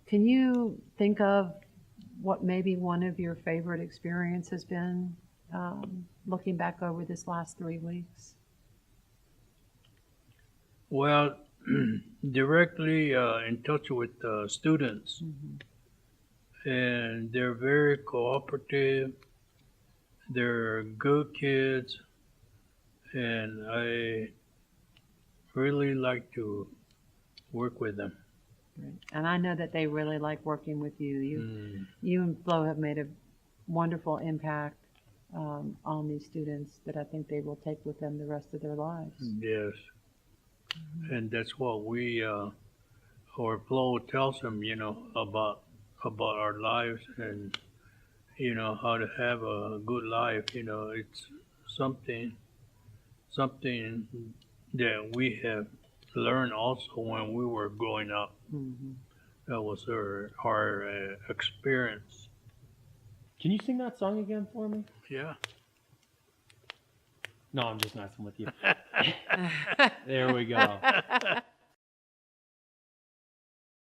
Can you think of what maybe one of your favorite experience has been, looking back over this last 3 weeks? Well, directly in touch with students, and they're very cooperative. They're good kids, and I really like to work with them. Right. And I know that they really like working with you. Mm, You and Flo have made a wonderful impact, on these students that I think they will take with them the rest of their lives. yes, and that's what we our flow tells them, about our lives and how to have a good life. It's something something that we have learned also when we were growing up. Hmm. That was our experience. Can you sing that song again for me? Yeah. No, I'm just messing with you. There we go.